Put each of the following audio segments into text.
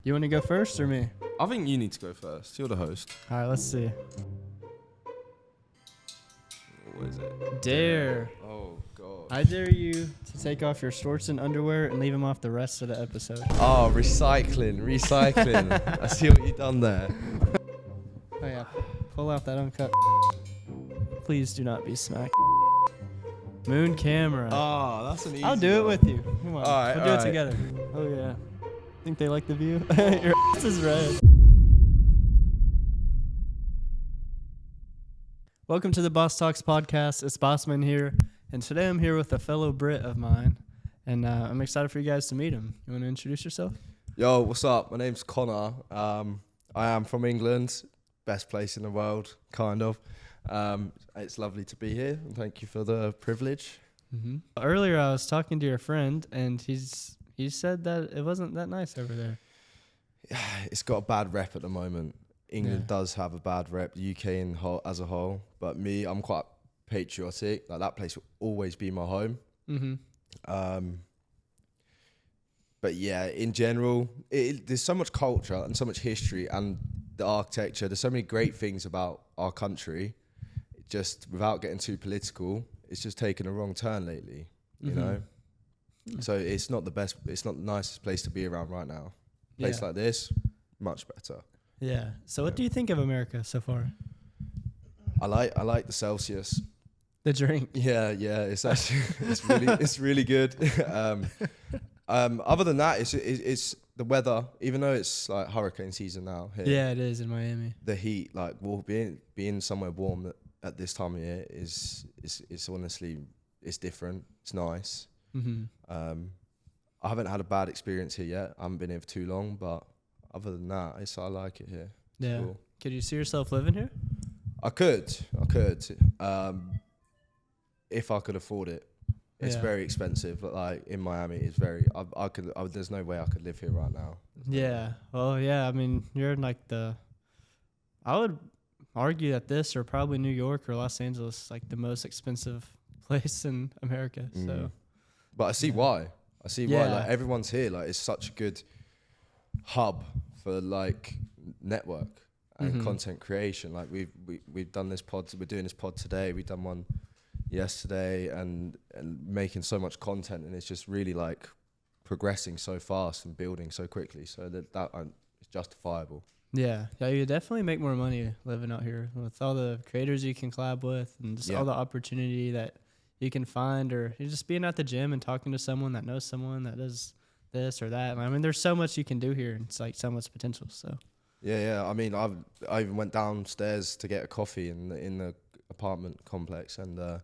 You want to go first or me? I think you need to go first. You're the host. All right, let's see. What is it? Dare. Oh, God. I dare you to take off your shorts and underwear and leave them off the rest of the episode. Oh, recycling. I see what you've done there. Oh, yeah. Pull out that uncut. Please do not be smacked. Moon camera. Oh, that's an easy I'll do it with you. Come on. All right, we'll do all it right. together. Oh, yeah. Think they like the view? Your ass is red. Welcome to the BossTalks podcast. It's Bossman here, and today I'm here with a fellow Brit of mine, and I'm excited for you guys to meet him. You want to introduce yourself? Yo, what's up? My name's Connor. I am from England. Best place in the world, kind of. It's lovely to be here, and thank you for the privilege. Mm-hmm. Earlier, I was talking to your friend, and he said that it wasn't that nice over there. It's got a bad rep at the moment. England does have a bad rep, UK as a whole. But me, I'm quite patriotic. Like, that place will always be my home. Mm-hmm. But yeah, in general, there's so much culture and so much history and the architecture. There's so many great things about our country. Just without getting too political, it's just taken a wrong turn lately, you know? So it's not the best, it's not the nicest place to be around right now. Place like this, much better. Yeah. So what do you think of America so far? I like the Celsius. The drink. Yeah, it's actually it's really good. Other than that, it's the weather. Even though it's like hurricane season now here. Yeah, it is in Miami. The heat, like being somewhere warm at this time of year is honestly, it's different. It's nice. Mm-hmm. I haven't had a bad experience here yet. I haven't been here for too long, but other than that, I like it here. It's Yeah. cool. Could you see yourself living here? I could. If I could afford it. It's very expensive, but like in Miami, it's very. There's no way I could live here right now. Yeah. Well, yeah. I mean, you're in like I would argue that this or probably New York or Los Angeles, like the most expensive place in America. So. But I see why. Like everyone's here. Like it's such a good hub for like network and content creation. Like we've done this pod. We're doing this pod today. We've done one yesterday and making so much content, and it's just really like progressing so fast and building so quickly. So that is justifiable. Yeah, you definitely make more money living out here with all the creators you can collab with and just all the opportunity that you can find, or you're just being at the gym and talking to someone that knows someone that does this or that. I mean, there's so much you can do here, and it's like so much potential. So. Yeah. I mean, I even went downstairs to get a coffee in the apartment complex, and I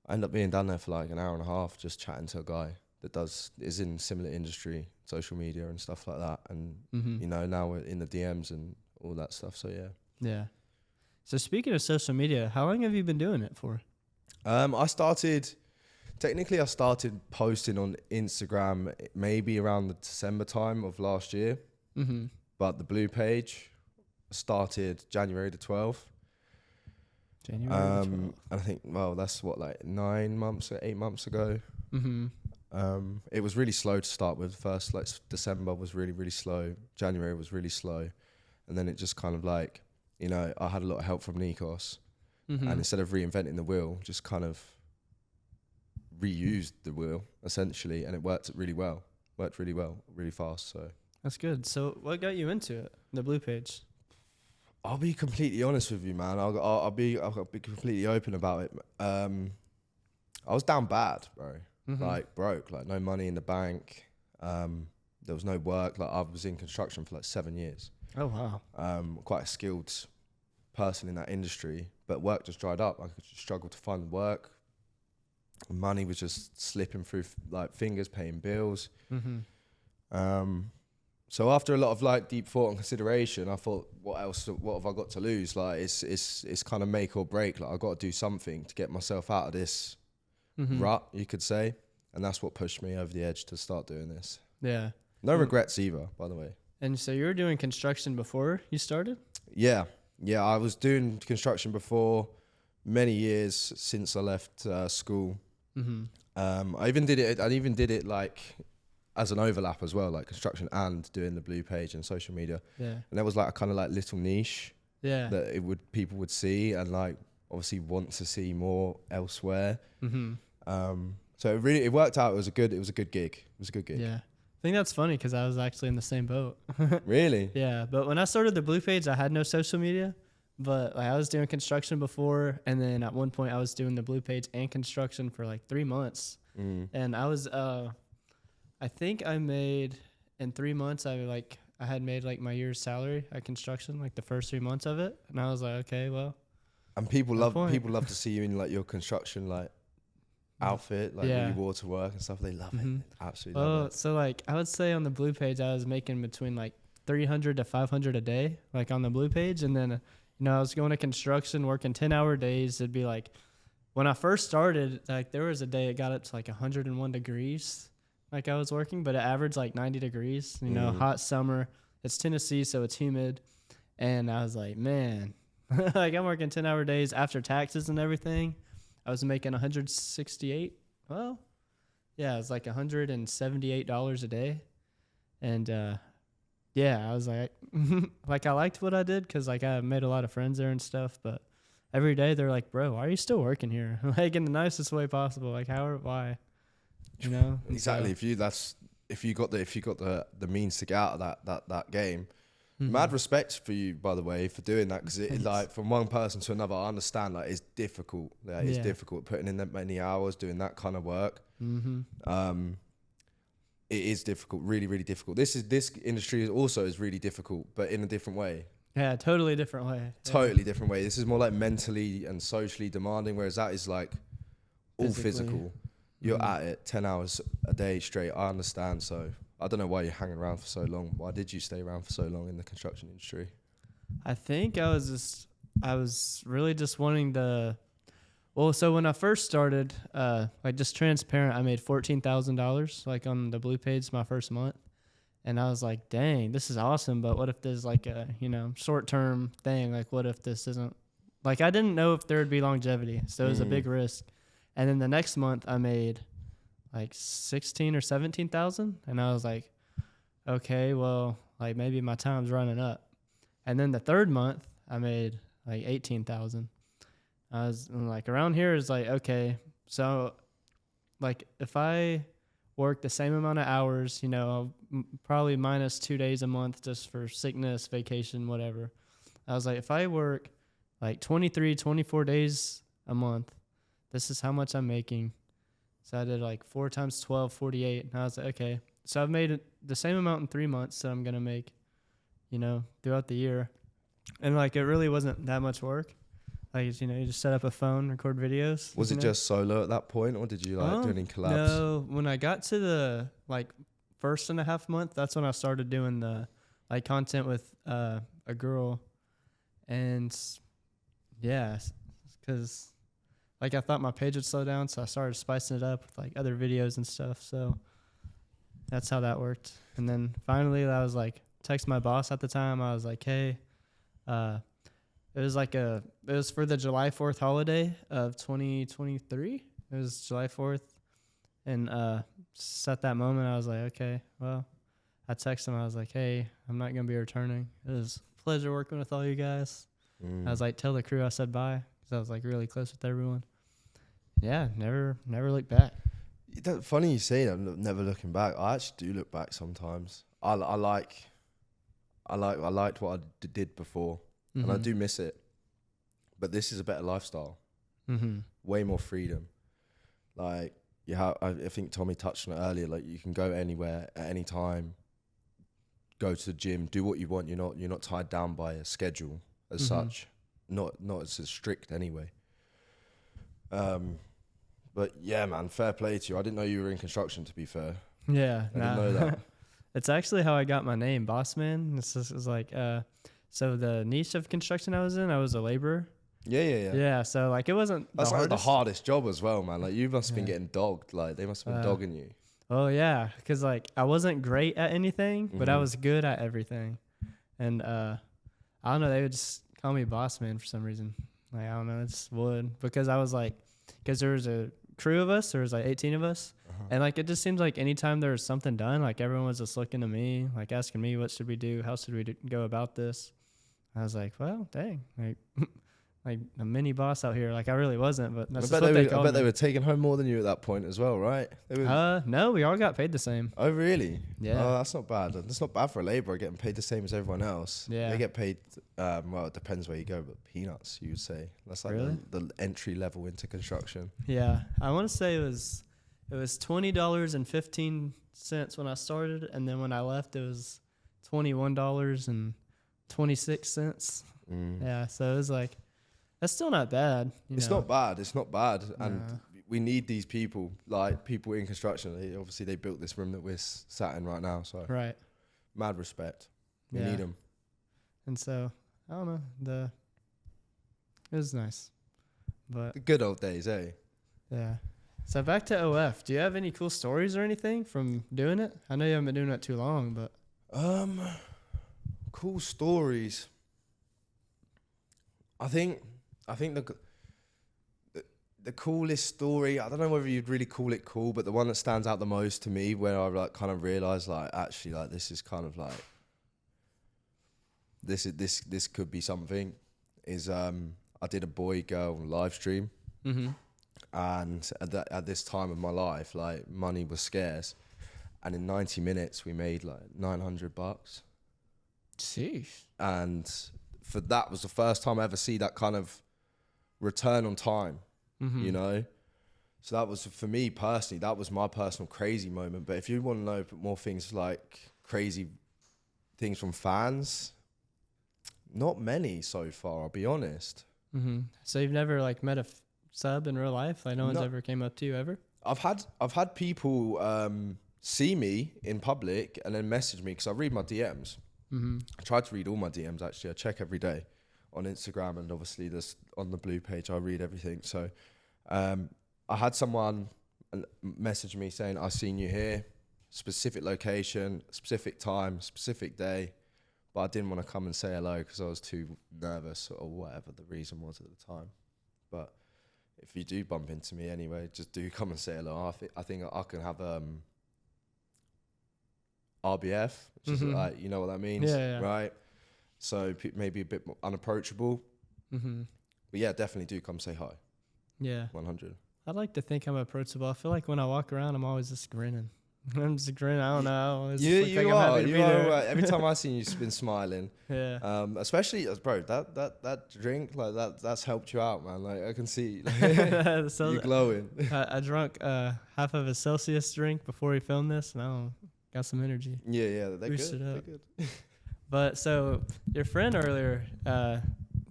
ended up being down there for like an hour and a half just chatting to a guy that is in similar industry, social media and stuff like that. And, you know, now we're in the DMs and all that stuff. So, yeah. Yeah. So speaking of social media, how long have you been doing it for? I started posting on Instagram maybe around the December time of last year. Mm-hmm. But the blue page started January the 12th. And I think, well, that's what, like 8 months ago. Mm-hmm. It was really slow to start with. First, like December was really, really slow. January was really slow. And then it just kind of like, you know, I had a lot of help from Nikos. Mm-hmm. And instead of reinventing the wheel, just kind of reused the wheel, essentially. And it worked really well, really fast. So that's good. So what got you into it, the blue page? I'll be completely honest with you, man. I'll be completely open about it. I was down bad, bro. Mm-hmm. Like broke, like no money in the bank. There was no work. Like I was in construction for like 7 years. Oh wow. Quite a skilled person in that industry, but work just dried up. I struggled to find work. Money was just slipping through like fingers, paying bills. Mm-hmm. So after a lot of like deep thought and consideration, I thought, what have I got to lose? Like it's kind of make or break. Like I've got to do something to get myself out of this rut, you could say. And that's what pushed me over the edge to start doing this. Yeah. No regrets either, by the way. And so you were doing construction before you started? Yeah. I was doing construction before many years since I left school. Mm-hmm. I even did it like as an overlap as well, like construction and doing the blue page and social media. Yeah. And there was like a kind of like little niche Yeah. that people would see and like obviously want to see more elsewhere. Mm-hmm. So it worked out. It was a good gig. Yeah. I think that's funny because I was actually in the same boat. Really? Yeah. But when I started the blue page, I had no social media, but like I was doing construction before. And then at one point I was doing the blue page and construction for like 3 months. And I was, I think I made in 3 months, I had made like my year's salary at construction, like the first 3 months of it. And I was like, okay, well. And people love to see you in like your construction, like outfit, like what you wore to work and stuff. They love it. They absolutely love it. So like I would say on the blue page, I was making between like 300 to 500 a day, like on the blue page. And then, I was going to construction, working 10-hour days. It'd be like, when I first started, like there was a day it got up to like 101 degrees, like I was working, but it averaged like 90 degrees, hot summer. It's Tennessee, so it's humid. And I was like, man, like I'm working 10-hour days after taxes and everything. I was making 168. Well, yeah, it was like $178 a day. And I was like, like I liked what I did because like I made a lot of friends there and stuff, but every day they're like, bro, why are you still working here? Like in the nicest way possible. Like why? Exactly. So, if you got the means to get out of that game, mad respect for you, by the way, for doing that, because it like from one person to another, I understand like it's difficult. It's difficult putting in that many hours doing that kind of work. It is difficult, really, really difficult. This industry is really difficult, but in a different way. Yeah, totally different way. Totally different way. This is more like mentally and socially demanding, whereas that is like all physical. You're at it 10 hours a day straight. I understand. So I don't know why you're hanging around for so long. Why did you stay around for so long in the construction industry? I think I was really just wanting so when I first started, like just transparent, I made $14,000 like on the blue page my first month. And I was like, dang, this is awesome. But what if there's like a, short-term thing? Like, what if this isn't, like, I didn't know if there would be longevity. So it was a big risk. And then the next month I made like 16 or 17,000. And I was like, okay, well, like maybe my time's running up. And then the third month I made like 18,000. I was like, around here is like, okay, so like if I work the same amount of hours, I'll probably minus 2 days a month just for sickness, vacation, whatever. I was like, if I work like 23, 24 days a month, this is how much I'm making. So I did like 4 times 12, 48. And I was like, okay, so I've made the same amount in 3 months that I'm going to make, throughout the year. And like, it really wasn't that much work. Like, you just set up a phone, record videos. Was it just solo at that point, or did you like do any collabs? No, when I got to the like 1.5 month, that's when I started doing the like content with a girl. And yeah, because like I thought my page would slow down, so I started spicing it up with like other videos and stuff. So that's how that worked. And then finally I was like, text my boss at the time. I was like, hey, it was for the July 4th holiday of 2023. It was July 4th. And just at that moment, I was like, okay, well, I texted him. I was like, hey, I'm not going to be returning. It was a pleasure working with all you guys. I was like, tell the crew I said bye, because I was like really close with everyone. Yeah, never looked back. Funny you say that, never looking back. I actually do look back sometimes. I liked what I did before. And I do miss it, but this is a better lifestyle. Way more freedom. Like I think Tommy touched on it earlier. Like you can go anywhere at any time, go to the gym, do what you want. You're not tied down by a schedule as such. Not as strict anyway. But yeah, man, fair play to you. I didn't know you were in construction. To be fair. Yeah, I didn't know that. It's actually how I got my name, Boss Man. This is like so the niche of construction I was in, I was a laborer. Yeah. Yeah, so like it wasn't That's like the hardest job as well, man. Like you must have been getting dogged. Like they must have been dogging you. Oh yeah, because like I wasn't great at anything, but I was good at everything. And I don't know, they would just call me Boss Man for some reason. Like I don't know, it's would because I was like, because there was a crew of us. There was like 18 of us. Uh-huh. And like, it just seems like anytime there was something done, like everyone was just looking to me, like asking me, what should we do? How should we go about this? I was like, well, dang, like, like a mini boss out here. Like I really wasn't, but that's just what they called I bet me. they were taking home more than you at that point as well, right? No, we all got paid the same. Oh, really? Yeah. Oh, that's not bad. That's not bad for a labourer getting paid the same as everyone else. Yeah. They get paid, well, it depends where you go, but peanuts, you would say. That's like Really? the entry level into construction. Yeah. I want to say it was $20.15 when I started, and then when I left it was $21.26. Yeah, so it was like, that's still not bad. It's not bad. It's not bad. And we need these people, like people in construction. Obviously, they built this room that we're sat in right now. So right. Mad respect. We need them. And so, I don't know. It was nice. But The good old days, eh? yeah. So back to OF. Do you have any cool stories or anything from doing it? I know you haven't been doing it too long, but cool stories. I think the coolest story, I don't know whether you'd really call it cool, but the one that stands out the most to me, where I like kind of realized like actually like this is kind of like this could be something, is I did a boy girl live stream. mm-hmm. And at this time of my life, like money was scarce, and in 90 minutes we made like $900. Sheesh. And for that was the first time I ever see that kind of return on time, you know? So that was, for me personally, that was my personal crazy moment. But if you want to know more things like crazy things from fans, not many so far, I'll be honest. Mm-hmm. So you've never like met a sub in real life? Like no one's ever came up to you ever? I've had people see me in public and then message me, because I read my DMs. Mm-hmm. I try to read all my DMs, actually. I check every day on Instagram, and obviously there's on the blue page, I read everything. So I had someone message me saying, I've seen you here, specific location, specific time, specific day, but I didn't want to come and say hello because I was too nervous or whatever the reason was at the time. But if you do bump into me anyway, just do come and say hello. I think I can have RBF, which is like, you know what that means, right? So maybe a bit more unapproachable. Mm-hmm. But yeah, definitely do come say hi. Yeah. 100. I'd like to think I'm approachable. I feel like when I walk around, I'm always just grinning. I'm just grinning. I don't know. You are. Every time I see you, you've been smiling. Yeah. Especially, bro, that drink, like that's helped you out, man. Like I can see you're glowing. I drank half of a Celsius drink before we filmed this, and I don't got some energy. Yeah, they're Boosted good. up. They're good. But so your friend earlier,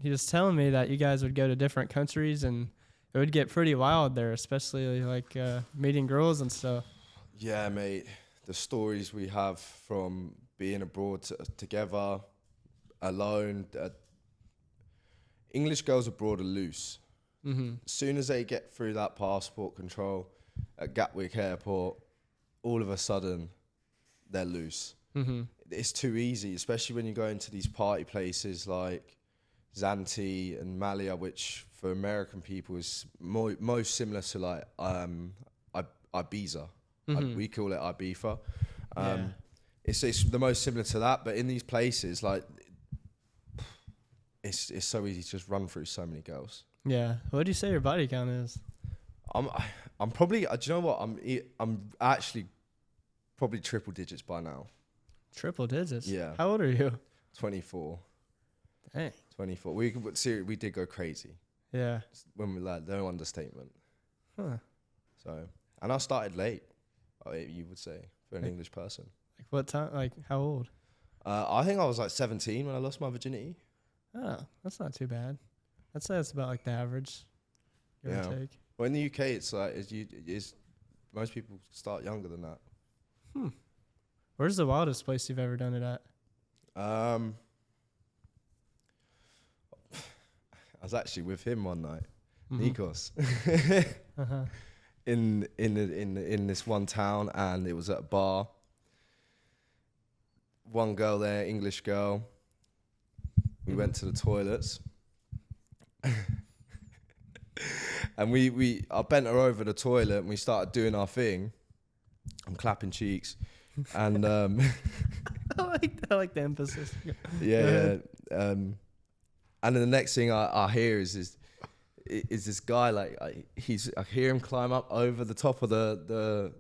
he was telling me that you guys would go to different countries and it would get pretty wild there, especially like meeting girls and stuff. Yeah, mate. The stories we have from being abroad together, alone. English girls abroad are loose. Mm-hmm. As soon as they get through that passport control at Gatwick Airport, all of a sudden, they're loose. Mm-hmm. It's too easy, especially when you go into these party places like Zante and Malia, which for American people is most similar to like Ibiza. Mm-hmm. We call it Ibiza. It's the most similar to that, but in these places, like it's so easy to just run through so many girls. Yeah. What do you say your body count is? I'm probably. Do you know what? I'm actually probably triple digits by now. Triple digits? Yeah. How old are you? 24. Dang. 24. We did go crazy. Yeah. When we like, no understatement. Huh. So, and I started late, you would say, for an English person. Like what time? Like how old? I think I was like 17 when I lost my virginity. Oh, that's not too bad. I'd say that's about like the average. Give or take. Well, in the UK, it's like most people start younger than that. Where's the wildest place you've ever done it at? I was actually with him one night, Nikos, in this one town, and it was at a bar. One girl there, English girl. We went to the toilets, And I bent her over the toilet and we started doing our thing. I'm clapping cheeks. And I like the emphasis. yeah. And then the next thing I hear is this guy, like, I hear him climb up over the top of the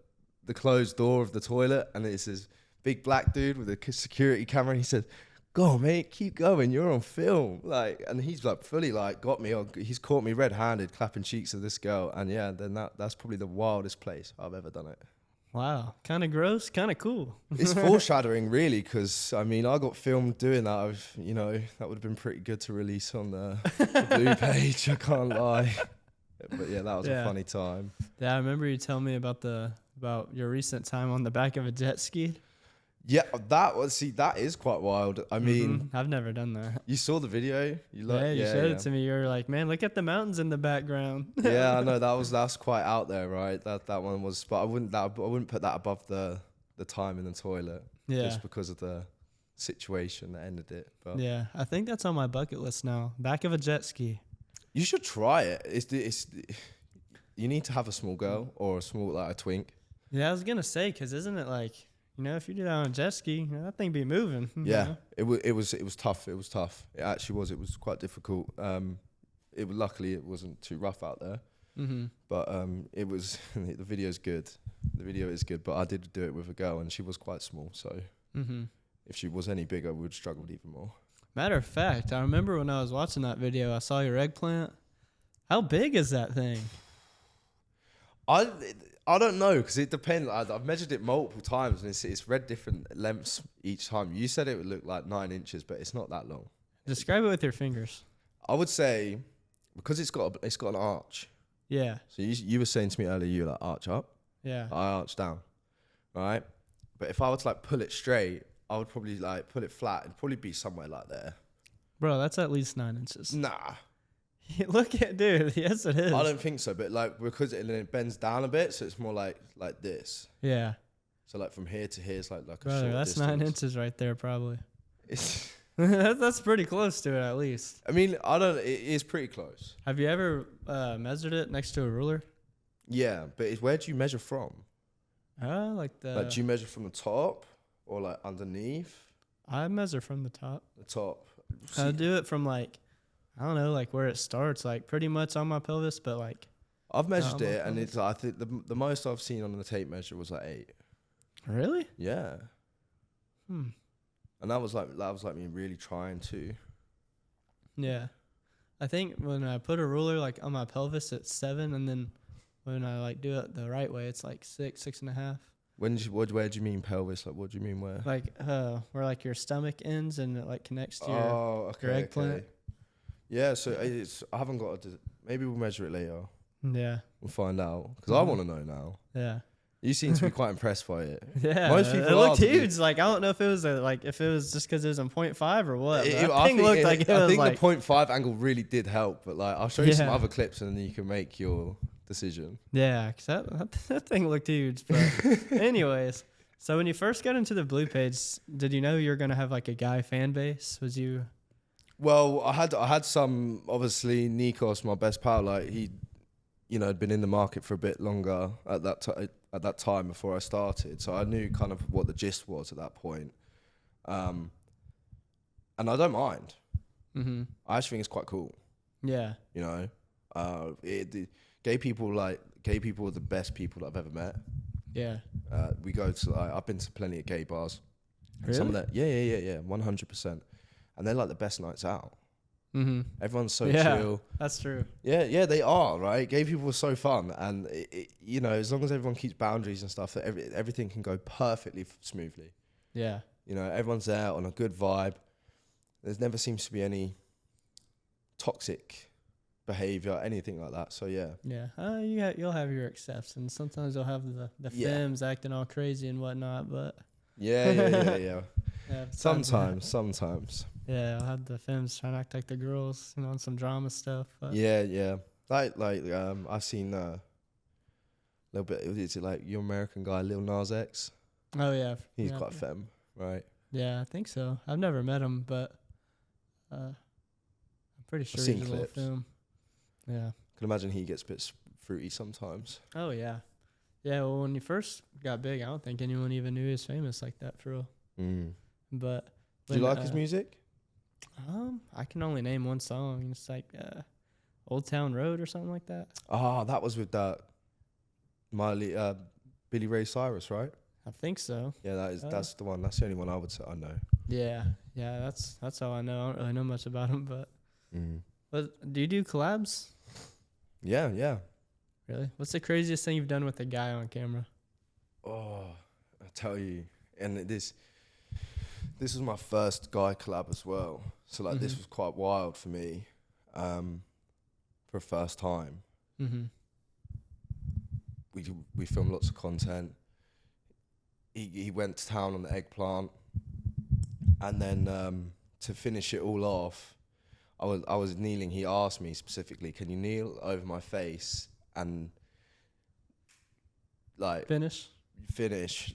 closed door of the toilet, and it's this big black dude with a security camera, and he said, "Go on, mate, keep going, you're on film." Like, and he's like fully like got me on, he's caught me red-handed clapping cheeks to this girl, and yeah, then that's probably the wildest place I've ever done it. Wow, kind of gross, kind of cool. It's foreshadowing, really, because I mean, I got filmed doing that. That would have been pretty good to release on the blue page. I can't lie, but yeah, that was a funny time. Yeah, I remember you telling me about your recent time on the back of a jet ski. Yeah, that is quite wild. I mean, I've never done that. You saw the video? You showed it to me. You were like, "Man, look at the mountains in the background." Yeah, I know that's quite out there, right? That one was, but I wouldn't put that above the time in the toilet. Yeah, just because of the situation that ended it. But yeah, I think that's on my bucket list now. Back of a jet ski. You should try it. You need to have a small girl or a twink. Yeah, I was gonna say, because isn't it like, if you do that on a jet ski, that thing be moving. Yeah, it was tough. It was tough. It actually was. It was quite difficult. Luckily it wasn't too rough out there. Mm-hmm. But it was. The video's good. The video is good. But I did do it with a girl, and she was quite small. So if she was any bigger, we would have struggled even more. Matter of fact, I remember when I was watching that video, I saw your eggplant. How big is that thing? I don't know, because it depends. I've measured it multiple times, and it's read different lengths each time. You said it would look like 9 inches, but it's not that long. Describe it with your fingers. I would say, because it's got an arch. Yeah. So you were saying to me earlier, you like arch up. Yeah. I arch down, right? But if I were to like pull it straight, I would probably like pull it flat. It'd probably be somewhere like there. Bro, that's at least 9 inches. Nah. Look at, dude. Yes, it is. I don't think so, but like because it bends down a bit, so it's more like this. Yeah. So like from here to here, it's like Brother, a short that's distance. 9 inches right there, probably. That's pretty close to it, at least. I mean, it is pretty close. Have you ever measured it next to a ruler? Yeah, but where do you measure from? Like do you measure from the top or like underneath? I measure from the top. The top. I do it from like, I don't know, like where it starts, like pretty much on my pelvis, but like. I've measured it, and it's. I think the most I've seen on the tape measure was like 8. Really? Yeah. And that was like me really trying to. Yeah, I think when I put a ruler like on my pelvis, it's 7, and then when I like do it the right way, it's like 6.5. Where do you mean pelvis? Like, what do you mean where? Like where like your stomach ends and it like connects to your eggplant. Okay. Yeah, so I haven't got maybe we'll measure it later. Yeah. We'll find out, because I want to know now. Yeah. You seem to be quite impressed by it. Yeah. Most people it looked huge. Like, I don't know if it was if it was just because it was in 0.5 or what. I think the 0.5 angle really did help, but like I'll show you some other clips and then you can make your decision. Yeah, because that thing looked huge. But anyways, so when you first got into the blue page, did you know you were going to have like a guy fan base? Was you... Well, I had some, obviously. Nikos, my best pal, like he, had been in the market for a bit longer at that time before I started, so I knew kind of what the gist was at that point. And I don't mind. Mm-hmm. I actually think it's quite cool. Yeah. Gay people are the best people that I've ever met. Yeah. We go to I've been to plenty of gay bars. Really? Some of that, yeah, 100%. And they're like the best nights out. Mm-hmm. Everyone's so chill. That's true. Yeah, they are, right? Gay people are so fun. And, as long as everyone keeps boundaries and stuff, everything can go perfectly smoothly. Yeah. Everyone's there on a good vibe. There never seems to be any toxic behavior, anything like that. So, yeah. Yeah. You'll have your exceptions. Sometimes you'll have the femmes acting all crazy and whatnot, but... Yeah. Yeah, sometimes. Yeah, I'll have the femmes trying to act like the girls, on some drama stuff. But. Yeah. Like I've seen a little bit. Is it like your American guy, Lil Nas X? Oh yeah, he's quite femme, right? Yeah, I think so. I've never met him, but I'm pretty sure he's a little femme. Yeah. can imagine he gets a bit fruity sometimes. Oh yeah, yeah. Well, when he first got big, I don't think anyone even knew he was famous like that for real. But do you like his music? I can only name one song. It's like Old Town Road or something like that. Ah, that was with that Billy Ray Cyrus, right? I think so. Yeah, that's the one. That's the only one I would say I know. Yeah, that's all I know. I don't really know much about him, but do you do collabs? Yeah. Really? What's the craziest thing you've done with a guy on camera? Oh, I tell you, and this was my first guy collab as well. So like this was quite wild for me, for first time. We filmed lots of content. He went to town on the eggplant, and then to finish it all off, I was kneeling. He asked me specifically, "Can you kneel over my face and like finish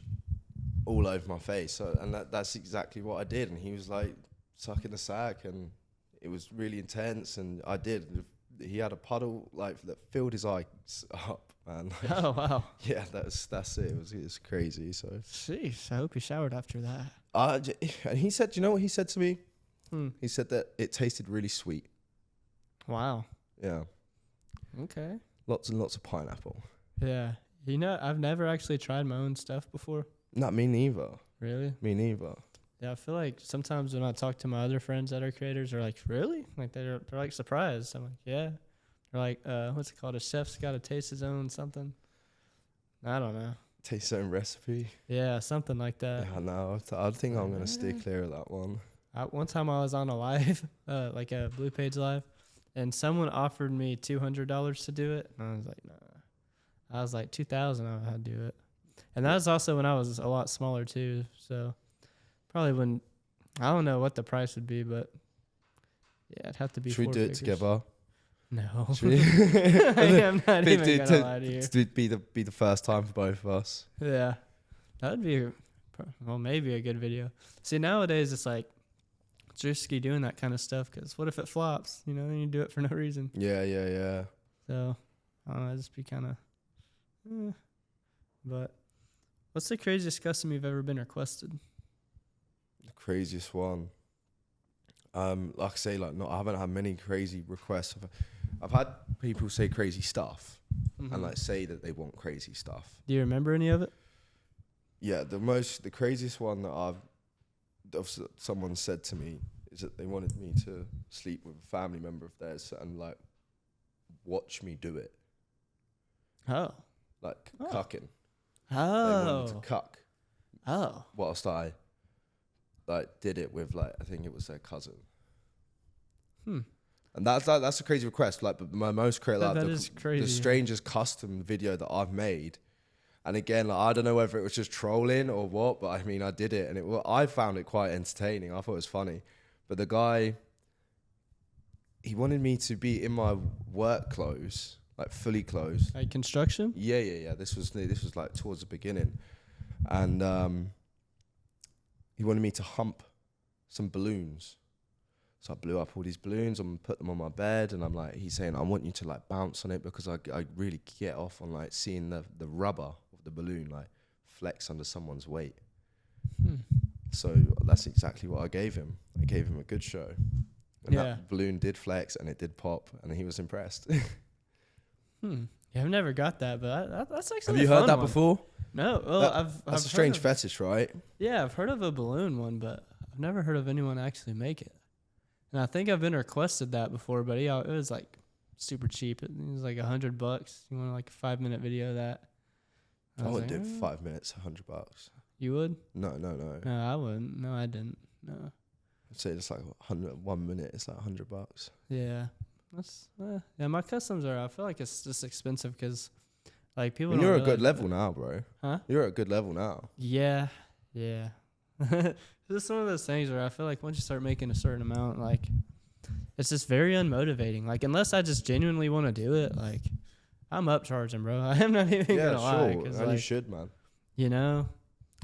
all over my face?" So, and that's exactly what I did. And he was like sucking the sack, and it was really intense. And I did. He had a puddle like that filled his eyes up, man. Oh wow. Yeah, that's it. It was crazy. So. Jeez, I hope you showered after that. And he said, you know what he said to me? He said that it tasted really sweet. Wow. Yeah. Okay. Lots and lots of pineapple. Yeah. You know, I've never actually tried my own stuff before. Not me neither. Really? Me neither. Yeah, I feel like sometimes when I talk to my other friends that are creators, they're like, really? Like they're like surprised. I'm like, yeah. They're like, what's it called? A chef's got to taste his own something. I don't know. Taste his own recipe. Yeah, something like that. Yeah, no, I think I'm gonna steer clear of that one. One time I was on a live, like a Blue Page live, and someone offered me $200 to do it, and I was like, nah. I was like $2,000. I had to do it, and that was also when I was a lot smaller too. So probably wouldn't. I don't know what the price would be, but yeah, it'd have to be. Should we do it together? No. I am not even gonna lie to you. To be the first time for both of us. Yeah, that would be, maybe a good video. See, nowadays it's like it's risky doing that kind of stuff because what if it flops? You know, then you do it for no reason. Yeah. So I don't know, just be kind of. But what's the craziest custom you've ever been requested? The craziest one. Like I say, I haven't had many crazy requests. I've had people say crazy stuff and like say that they want crazy stuff. Do you remember any of it? Yeah, the craziest one that someone said to me is that they wanted me to sleep with a family member of theirs and like watch me do it. Oh. Like cucking. Oh. They wanted to cuck. Oh. Whilst I like did it with like I think it was their cousin. And that's a crazy request. Like, but my most crazy, is crazy. The strangest custom video that I've made. And again, like I don't know whether it was just trolling or what, but I mean I did it, and I found it quite entertaining. I thought it was funny. But the guy, he wanted me to be in my work clothes, like fully clothed. Like construction? Yeah. This was like towards the beginning, and he wanted me to hump some balloons. So I blew up all these balloons and put them on my bed, and he's saying, I want you to like bounce on it because I really get off on like seeing the rubber of the balloon like flex under someone's weight. So that's exactly what I gave him. I gave him a good show. And that balloon did flex and it did pop, and he was impressed. Yeah, I've never got that, but that's actually. Have you heard that before? No. Well, that's a strange fetish, right? Yeah, I've heard of a balloon one, but I've never heard of anyone actually make it. And I think I've been requested that before, but it was like super cheap. It was like $100. You want like a 5-minute video of that? I wouldn't do it for 5 minutes, $100. You would? No. No, I wouldn't. No, I didn't. No. I'd say it's like 1 minute. It's like $100. Yeah, that's yeah. My customs are. I feel like it's just expensive because like people. You're at a good level now, bro. Huh? You're at a good level now. Yeah. It's just one of those things where I feel like once you start making a certain amount, like it's just very unmotivating. Like unless I just genuinely want to do it, like I'm upcharging, bro. I'm not even gonna lie. And like, you should, man. You know,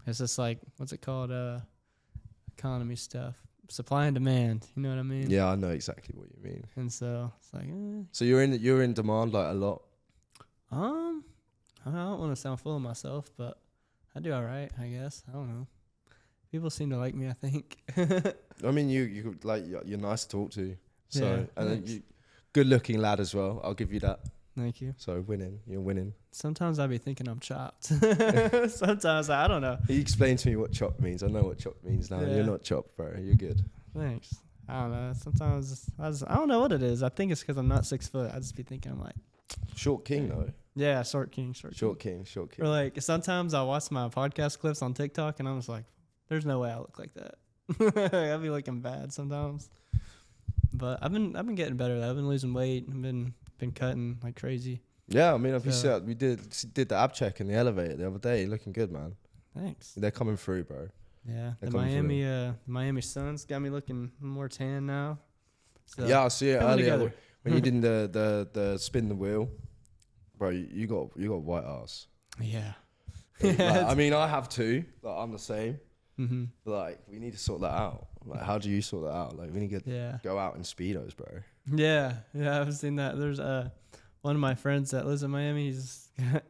it's just like what's it called? Economy stuff. supply and demand. You know what I mean? Yeah, I know exactly what you mean. And so it's like, So you're in demand like a lot. I don't want to sound full of myself, but I do all right, I guess. I don't know. People seem to like me, I think. I mean, you like you're nice to talk to. So Yeah, and then thanks. good looking lad as well. I'll give you that. Thank you. So you're winning. Sometimes I be thinking I'm chopped. Sometimes I don't know. He explained to me what chopped means. I know what chopped means now. Yeah. You're not chopped, bro. You're good. Thanks. I don't know. Sometimes I don't know what it is. I think it's because I'm not 6 foot. I just be thinking I'm like, Short king though. yeah, short king. Short king. Or like sometimes I watch my podcast clips on TikTok and I'm just like, there's no way I look like that. I'll be looking bad sometimes. But I've been getting better. I've been losing weight. I've been cutting like crazy. Yeah, I mean, if you see, we did the ab check in the elevator the other day. Looking good, man. Thanks. They're coming through, bro. Yeah, They're the Miami Suns got me looking more tan now. So Yeah, I see it coming earlier together. when you did the spin the wheel, bro. You got white ass. Yeah. Like, I mean, I have too. Like, I'm the same. Mm-hmm. But like, we need to sort that out. Like, how do you sort that out? Like, we need to go out in speedos, bro. Yeah, I've seen that. There's one of my friends that lives in Miami.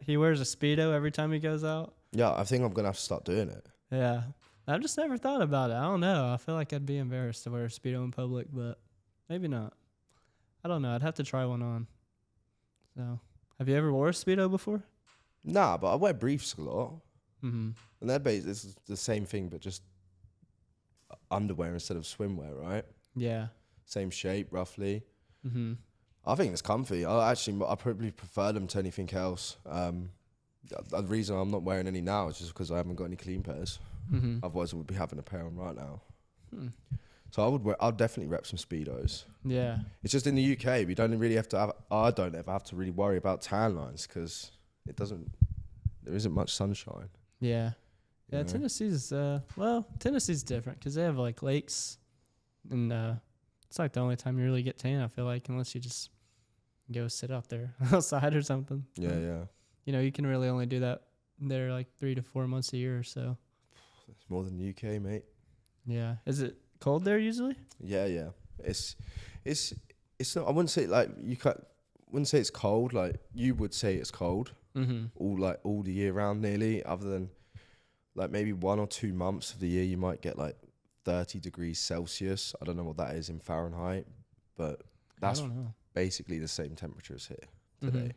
He wears a Speedo every time he goes out. Yeah, I think I'm gonna have to start doing it. Yeah, I've just never thought about it. I don't know. I feel like I'd be embarrassed to wear a Speedo in public, but maybe not. I don't know. I'd have to try one on. So, have you ever wore a Speedo before? Nah, but I wear briefs a lot, Mm-hmm. and they're basically it's the same thing, but just underwear instead of swimwear, right? Yeah. Same shape, roughly. Mm-hmm. I think it's comfy. I probably prefer them to anything else. The reason I'm not wearing any now is just because I haven't got any clean pairs. Mm-hmm. Otherwise, I would be having a pair on right now. Hmm. So I'll definitely rep some speedos. Yeah. It's just in the UK, we don't really have to have. I don't ever have to really worry about tan lines because there isn't much sunshine. Yeah. Yeah. You know? Tennessee's different because they have like lakes, and it's like the only time you really get tan. I feel like unless you just go sit out there outside or something. Yeah. You know, you can really only do that there like 3 to 4 months a year or so. It's more than the UK, mate. Yeah. Is it cold there usually? Yeah. It's not. I wouldn't say wouldn't say it's cold. Like you would say it's cold. Mm-hmm. All the year round nearly, other than like maybe 1 or 2 months of the year you might get like 30 degrees Celsius. I don't know what that is in Fahrenheit, but that's basically the same temperature as here today.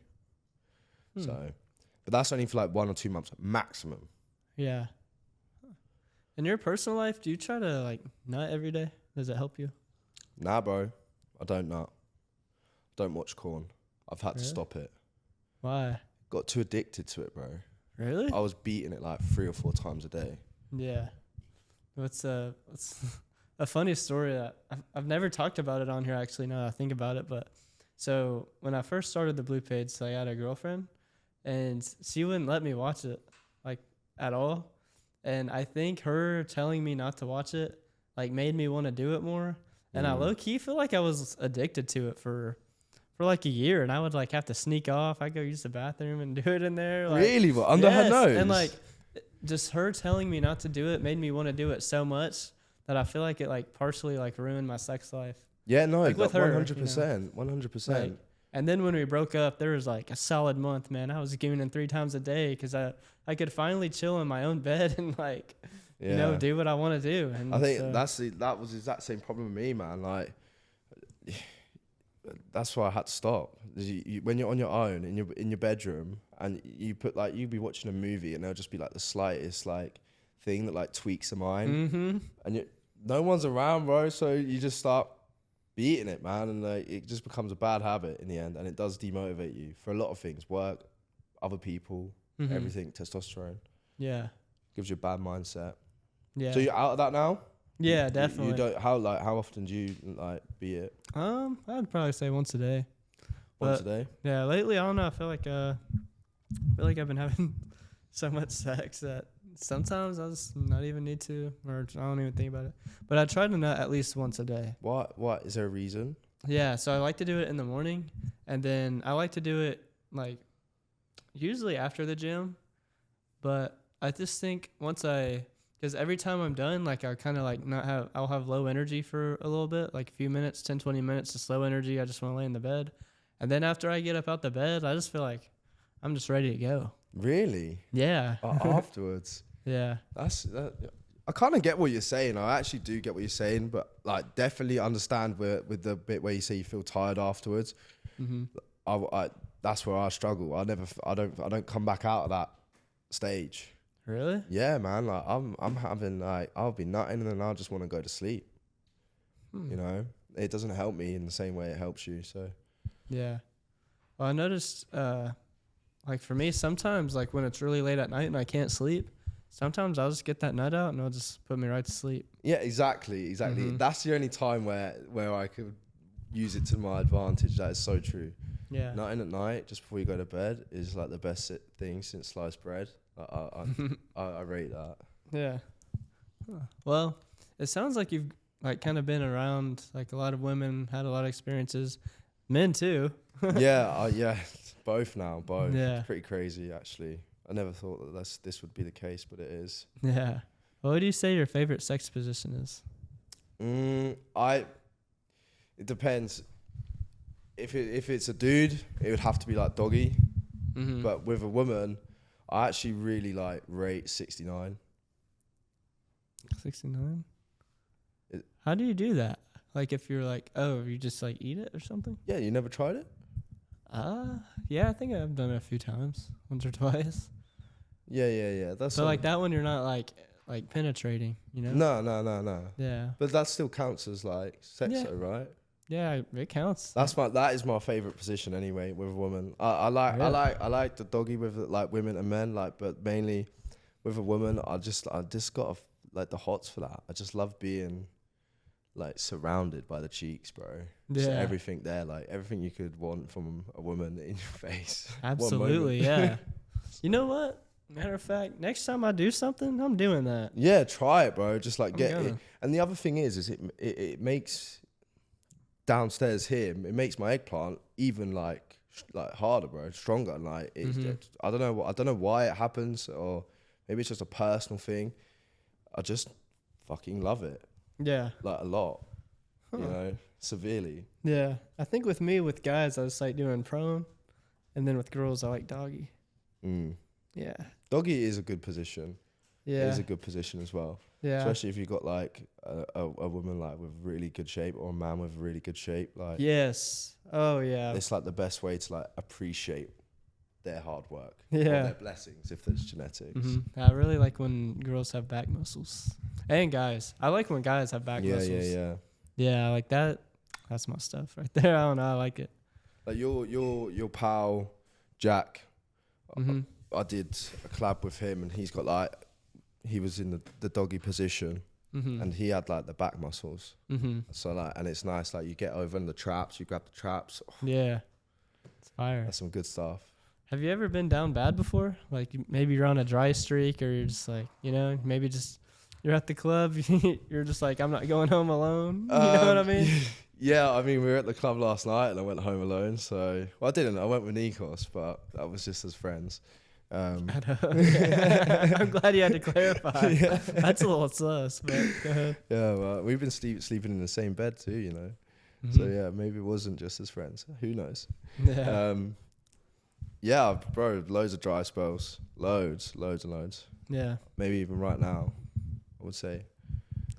Mm-hmm. So, but that's only for like 1 or 2 months maximum. Yeah. In your personal life, do you try to like nut every day? Does it help you? Nah, bro, I don't nut. Don't watch corn. I've had to stop it. Why? Got too addicted to it, bro. Really? I was beating it like 3 or 4 times a day. Yeah. What's a funny story that I've never talked about it on here actually now that I think about it, but so when I first started the Blue Page, so I had a girlfriend and she wouldn't let me watch it like at all. And I think her telling me not to watch it like made me want to do it more. And I low key feel like I was addicted to it for like a year, and I would like have to sneak off. I'd go use the bathroom and do it in there. Like, really? What, under her nose? And like just her telling me not to do it made me want to do it so much that I feel like it like partially like ruined my sex life. Yeah, no, like with her, 100%, 100%. Like, and then when we broke up, there was like a solid month, man. I was gooning 3 times a day because I could finally chill in my own bed and like, you know, do what I want to do. And I think that was the exact same problem with me, man. Like, that's why I had to stop. When you're on your own in your bedroom and you be watching a movie and there'll just be like the slightest like thing that like tweaks a mind, and no one's around, bro. So you just start beating it, man, and like it just becomes a bad habit in the end, and it does demotivate you for a lot of things: work, other people, everything. Testosterone, gives you a bad mindset. Yeah. So you're out of that now? Yeah, definitely. You don't how often do you like beat it? I'd probably say once a day. Once a day? Yeah, lately I don't know. I feel like I've been having so much sex that sometimes I just not even need to, or I don't even think about it. But I try to nut at least once a day. What is there a reason? Yeah, so I like to do it in the morning, and then I like to do it like usually after the gym. But I just think once I Because every time I'm done, like I kind of like I'll have low energy for a little bit, like a few minutes, 10, 20 minutes, just low energy. I just want to lay in the bed. And then after I get up out the bed, I just feel like I'm just ready to go. Really? Yeah. Afterwards. Yeah. I kind of get what you're saying. I actually do get what you're saying, but like definitely understand with the bit where you say you feel tired afterwards. Mm-hmm. I that's where I struggle. I don't come back out of that stage. Really? Yeah, man. Like I'm having like I'll be nutting and then I'll just want to go to sleep. You know, it doesn't help me in the same way it helps you. So yeah. Well, I noticed like for me sometimes like when it's really late at night and I can't sleep, sometimes I'll just get that nut out and it'll just put me right to sleep. Yeah, exactly. That's the only time where I could use it to my advantage. That is so true. Yeah. Nutting at night just before you go to bed is like the best thing since sliced bread. I rate that. Yeah. Huh. Well, it sounds like you've like kind of been around like a lot of women, had a lot of experiences, men too. yeah, both now, both. Yeah. It's pretty crazy actually. I never thought that this would be the case, but it is. Yeah. Well, what do you say your favorite sex position is? It depends. If it's a dude, it would have to be like doggy. Mm-hmm. But with a woman, I actually really like rate 69. 69? How do you do that? Like if you're like, oh, you just like eat it or something? Yeah, you never tried it? Yeah, I think I've done it a few times, once or twice. Yeah. That's so like that one, you're not like penetrating, you know? No. Yeah. But that still counts as like sex, Yeah. though, right? Yeah, it counts. That is my favorite position anyway with a woman. I like the doggy with like women and men, like, but mainly with a woman. I just got like the hots for that. I just love being like surrounded by the cheeks, bro. Yeah. Just everything there, like everything you could want from a woman in your face. Absolutely, yeah. You know what? Matter of fact, next time I do something, I'm doing that. Yeah, try it, bro. Just like get gonna. it. And the other thing is it makes downstairs here, it makes my eggplant even like harder, bro, stronger. Like it's just, I don't know why it happens, or maybe it's just a personal thing. I just fucking love it. Yeah. Like a lot. You know, severely. Yeah. I think with guys, I just like doing prone, and then with girls, I like doggy. Yeah. Doggy is a good position. Yeah. It is a good position as well. Yeah. Especially if you got like a woman like with really good shape, or a man with really good shape. Like yes. Oh yeah. It's like the best way to like appreciate their hard work. Yeah. Or their blessings if there's genetics. I really like when girls have back muscles. And guys. I like when guys have back muscles. Yeah. Yeah, I like that. That's my stuff right there. I don't know. I like it. Like your pal Jack, I did a collab with him, and he's got like, he was in the doggy position, and he had like the back muscles. So like, and it's nice, like you get over in the traps, you grab the traps. Oh, yeah, it's fire. That's some good stuff. Have you ever been down bad before? Like maybe you're on a dry streak, or you're just like, you know, maybe just you're at the club, you're just like, I'm not going home alone. You know what I mean? Yeah, I mean, we were at the club last night, and I went home alone. So, well, I didn't. I went with Nikos, but that was just as friends. I'm glad you had to clarify. Yeah. That's a little sus, but go ahead. Yeah, well, we've been sleeping in the same bed too, you know. So yeah, maybe it wasn't just as friends. Who knows? Yeah. Yeah, bro, loads of dry spells, loads and loads. Yeah. Maybe even right now, I would say.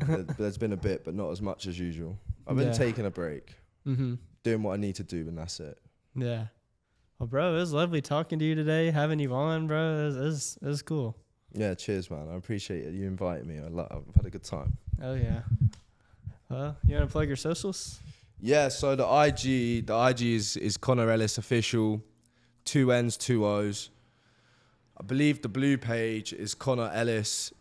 There's been a bit, but not as much as usual. I've been taking a break, doing what I need to do, and that's it. Yeah. Well, bro, it was lovely talking to you today, having you on, bro. It was cool. Yeah, cheers, man. I appreciate it. You invited me. I've had a good time. Oh, yeah. Well, you want to plug your socials? Yeah, so the IG is Connor Ellis Official, 2 N's, 2 O's. I believe the blue page is Connor Ellis,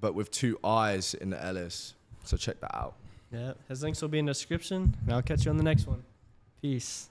but with 2 I's in the Ellis. So check that out. Yeah, his links will be in the description, and I'll catch you on the next one. Peace.